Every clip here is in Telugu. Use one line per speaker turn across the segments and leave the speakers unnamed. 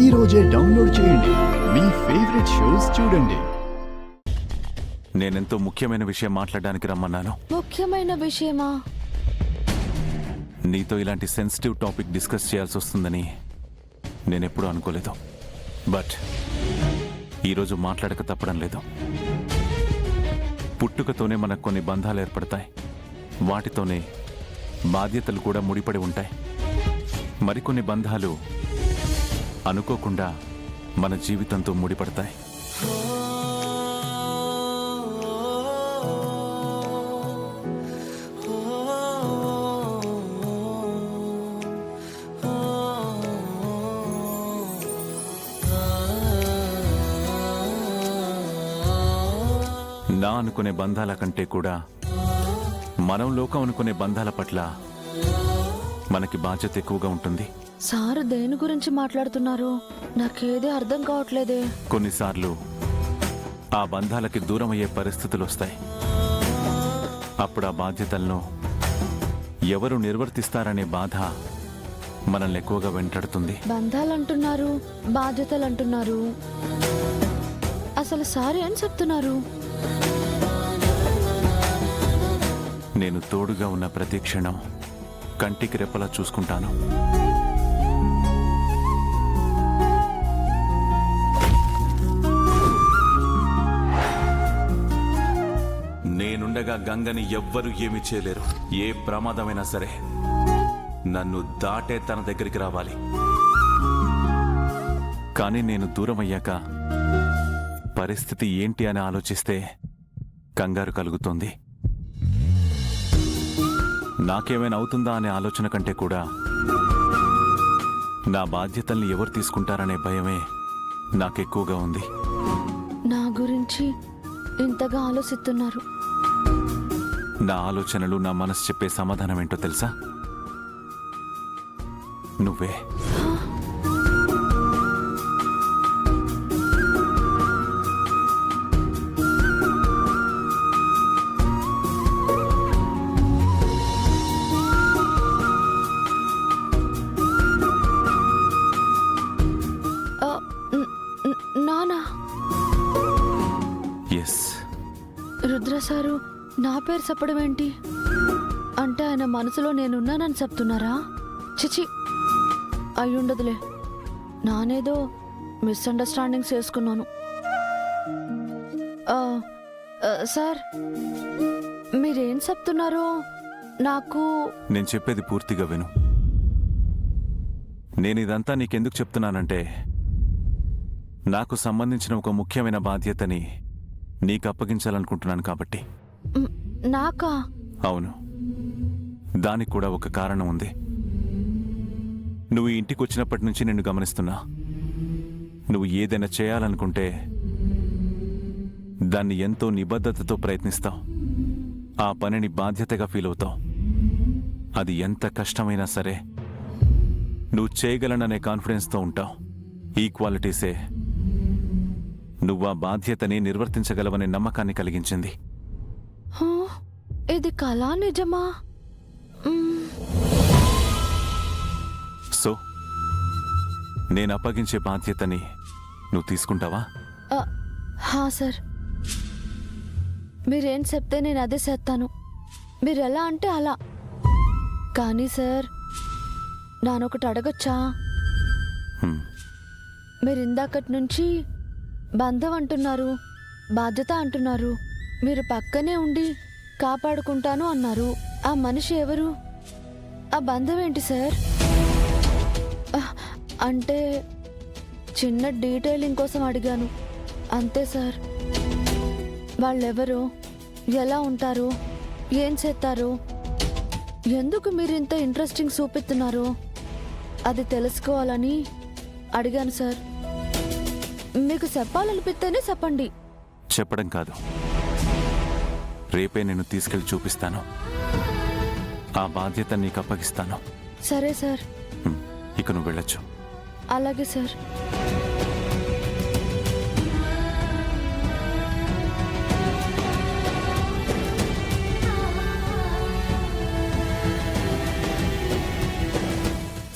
ఈ రోజే డౌన్లోడ్ చేయండి. మీ ఫేవరెట్ షోస్ చూడండి.
నేనెంతో ముఖ్యమైన విషయం మాట్లాడడానికి రమ్మన్నాను.
ముఖ్యమైన విషయమా?
నీతో ఇలాంటి సెన్సిటివ్ టాపిక్ డిస్కస్ చేయాల్సి వస్తుందని నేనెప్పుడూ అనుకోలేదు. బట్ ఈరోజు మాట్లాడక తప్పడం లేదు. పుట్టుకతోనే మనకు కొన్ని బంధాలు ఏర్పడతాయి. వాటితోనే బాధ్యతలు కూడా ముడిపడి ఉంటాయి. మరికొన్ని బంధాలు అనుకోకుండా మన జీవితంతో ముడిపడతాయి. నా అనుకునే బంధాల కంటే కూడా మనం లోకం అనుకునే బంధాల పట్ల మనకి బాధ్యత ఎక్కువగా ఉంటుంది.
సార్ దేని గురించి మాట్లాడుతున్నారు? నాకేదే అర్థం కావట్లేదే.
కొన్నిసార్లు ఆ బంధాలకి దూరం అయ్యే పరిస్థితులు వస్తాయి. అప్పుడు ఆ బాధ్యతలను ఎవరు నిర్వర్తిస్తారనే బాధ మనల్ని ఎక్కువగా వెంటాడుతుంది.
బంధాలంటున్నారు, బాధ్యతలంటున్నారు. అసలు సార్ ఏం చెప్తున్నారు?
నేను తోడుగా ఉన్న ప్రతి క్షణం కంటికి రెప్పలా చూసుకుంటాను. నేనుండగా గంగని ఎవ్వరూ ఏమీ చేయలేరు. ఏ ప్రమాదమైనా సరే నన్ను దాటే తన దగ్గరికి రావాలి. కానీ నేను దూరం అయ్యాక పరిస్థితి ఏంటి అని ఆలోచిస్తే కంగారు కలుగుతోంది. నాకేమైనా అవుతుందా అనే ఆలోచన కంటే కూడా నా బాధ్యతల్ని ఎవరు తీసుకుంటారనే భయమే నాకెక్కువగా ఉంది.
నా గురించి ఇంతగా ఆలోచిస్తున్నారు.
నా ఆలోచనలు, నా మనసు చెప్పే సమాధానం ఏంటో తెలుసా? నువ్వే.
నానా?
ఎస్.
రుద్ర సారు నా పేరు చెప్పడం ఏంటి? అంటే ఆయన మనసులో నేనున్నానని చెప్తున్నారా? చిచి, అయ్యుండదులే. నానేదో మిస్అండర్స్టాండింగ్స్ చేసుకున్నాను. సార్, మీరేం చెప్తున్నారో నాకు...
నేను చెప్పేది పూర్తిగా విను. నేను ఇదంతా నీకెందుకు చెప్తున్నానంటే, నాకు సంబంధించిన ఒక ముఖ్యమైన బాధ్యతని నీకు అప్పగించాలనుకుంటున్నాను కాబట్టి.
నాకా?
అవును. దానికి కూడా ఒక కారణం ఉంది. నువ్వు ఈ ఇంటికి వచ్చినప్పటి నుంచి నిన్ను గమనిస్తున్నా. నువ్వు ఏదైనా చేయాలనుకుంటే దాన్ని ఎంతో నిబద్ధతతో ప్రయత్నిస్తావు. ఆ పనిని బాధ్యతగా ఫీల్ అవుతావు. అది ఎంత కష్టమైనా సరే నువ్వు చేయగలననే కాన్ఫిడెన్స్తో ఉంటావు. ఈ క్వాలిటీసే నువ్వు ఆ బాధ్యతని నిర్వర్తించగలవనే నమ్మకాన్ని కలిగించింది.
ఇది కళా నిజమా?
సో నేను అప్పగించే బాధ్యతని నువ్వు తీసుకుంటావా?
హా సార్, మీరేం చెప్తే నేను అదే చేస్తాను. మీరు ఎలా అంటే అలా. కానీ సార్, నానొకటి అడగచ్చా? మీరు ఇందాకటి నుంచి బంధం అంటున్నారు, బాధ్యత అంటున్నారు. మీరు పక్కనే ఉండి కాపాడుకుంటాను అన్నారు. ఆ మనిషి ఎవరు? ఆ బంధం ఏంటి సార్? అంటే చిన్న డీటెయిలింగ్ కోసం అడిగాను అంతే సార్. వాళ్ళెవరు, ఎలా ఉంటారు, ఏం చేస్తారు, ఎందుకు మీరు ఇంత ఇంట్రెస్టింగ్ చూపిస్తున్నారు, అది తెలుసుకోవాలని అడిగాను సార్. మీకు చెప్పాలనిపిస్తేనే చెప్పండి.
చెప్పడం కాదు, రేపే నేను తీసుకెళ్లి చూపిస్తాను. ఆ బాధ్యత నీకు అప్పగిస్తాను.
సరే సార్.
ఇక నువ్వు వెళ్ళొచ్చు.
అలాగే సార్.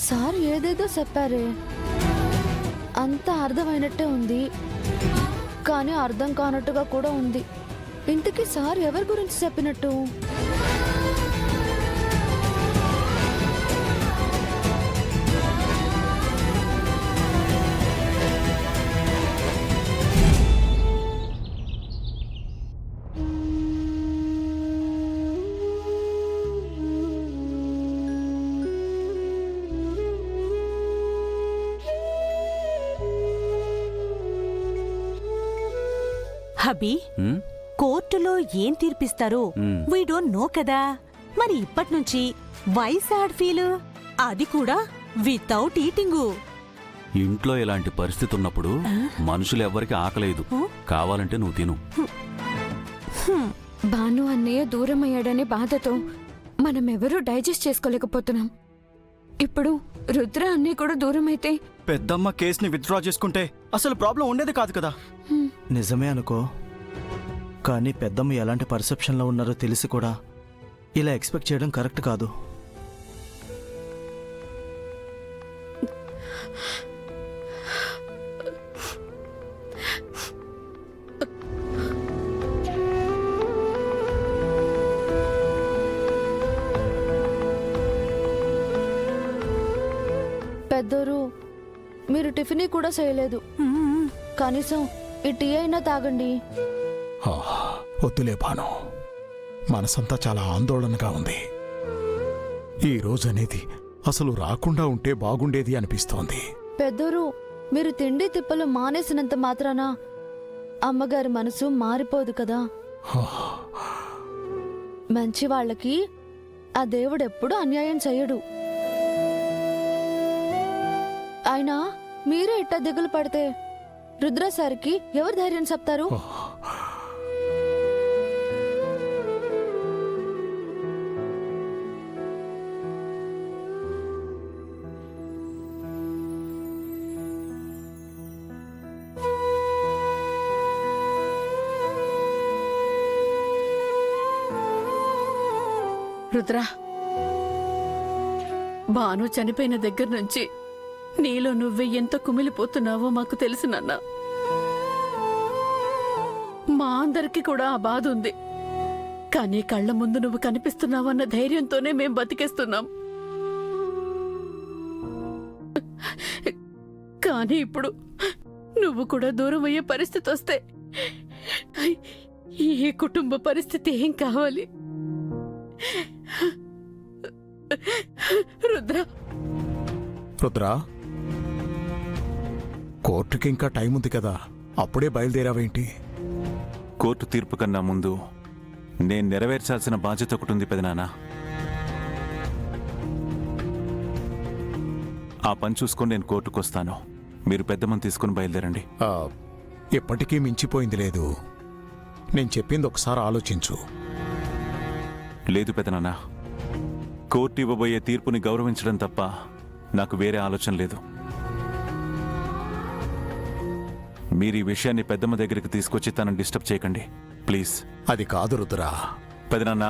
సార్ ఏదేదో చెప్పారే, అంతా అర్థమైనట్టే ఉంది, కానీ అర్థం కానట్టుగా కూడా ఉంది. ఇంతకీ సార్ ఎవరి గురించి చెప్పినట్టు?
హబీ, కోర్టులో ఏం తీర్పిస్తారో వీ డోంట్ నో కదా. మరి ఇప్పట్నుంచి వైసాడ్ ఫీల్, అది కూడా వితౌట్ ఈటింగు.
ఇంట్లో ఇలాంటి పరిస్థితి ఉన్నప్పుడు మనుషులు ఎవ్వరికి ఆకలేదు. కావాలంటే నువ్వు తిను.
భాను అన్నయ్య దూరం అయ్యాడనే బాధతో మనమెవరూ డైజెస్ట్ చేసుకోలేకపోతున్నాం. ఇప్పుడు రుద్ర అన్నయ్య కూడా దూరం అయితే
పెద్దమ్మ కేసుని విత్డ్రా చేసుకుంటే అసలు ప్రాబ్లం ఉండేది కాదు కదా. నిజమే అనుకో, కానీ పెద్దమ్మ ఎలాంటి పర్సెప్షన్లో ఉన్నారో తెలిసి కూడా ఇలా ఎక్స్పెక్ట్ చేయడం కరెక్ట్ కాదు.
పెద్దోరు, మీరు టిఫిన్ కూడా చేయలేదు. కనీసం ఈ టీ అయినా తాగండి.
వద్దులే భాను, మనసంతా చాలా ఆందోళనగా ఉంది. ఈ రోజు అనేది అసలు రాకుండా ఉంటే బాగుండేది అనిపిస్తోంది.
పెద్దోరు, మీరు తిండి తిప్పలు మానేసినంత మాత్రాన అమ్మగారి మనసు మారిపోదు కదా. మంచి వాళ్ళకి ఆ దేవుడెప్పుడు అన్యాయం చెయ్యడు. అయినా మీరే ఇట్టా దిగులు పడితే రుద్ర సార్కి ఎవరు ధైర్యం చెప్తారు?
రుద్ర, భాను చనిపోయిన దగ్గర నుంచి నీలో నువ్వే ఎంత కుమిలిపోతున్నావో మాకు తెలుసు నాన్న. మా అందరికీ కూడా ఆ బాధ ఉంది, కానీ కళ్ళ ముందు నువ్వు కనిపిస్తున్నావన్న ధైర్యంతోనే మేం బతికేస్తున్నాం. కానీ ఇప్పుడు నువ్వు కూడా దూరం అయ్యే పరిస్థితి వస్తే ఈ కుటుంబ పరిస్థితి ఏం కావాలి? రుద్ర,
రుద్రా, కోర్టుకి ఇంకా టైం ఉంది కదా, అప్పుడే బయలుదేరావేంటి?
కోర్టు తీర్పు కన్నా ముందు నేను నెరవేర్చాల్సిన బాధ్యత ఒకటి ఉంది పెదనాన్న. ఆ పని చూసుకొని నేను కోర్టుకు వస్తాను. మీరు పెద్దమ్మని తీసుకుని బయలుదేరండి.
ఎప్పటికీ మించిపోయింది లేదు. నేను చెప్పింది ఒకసారి ఆలోచించు.
లేదు పెదనాన్న, కోర్టు ఇవ్వబోయే తీర్పుని గౌరవించడం తప్ప నాకు వేరే ఆలోచన లేదు. మీరు ఈ విషయాన్ని పెద్దమ్మ దగ్గరికి తీసుకొచ్చి తనని డిస్టర్బ్ చేయకండి ప్లీజ్.
అది కాదు రుద్రా.
పెదనాన్న,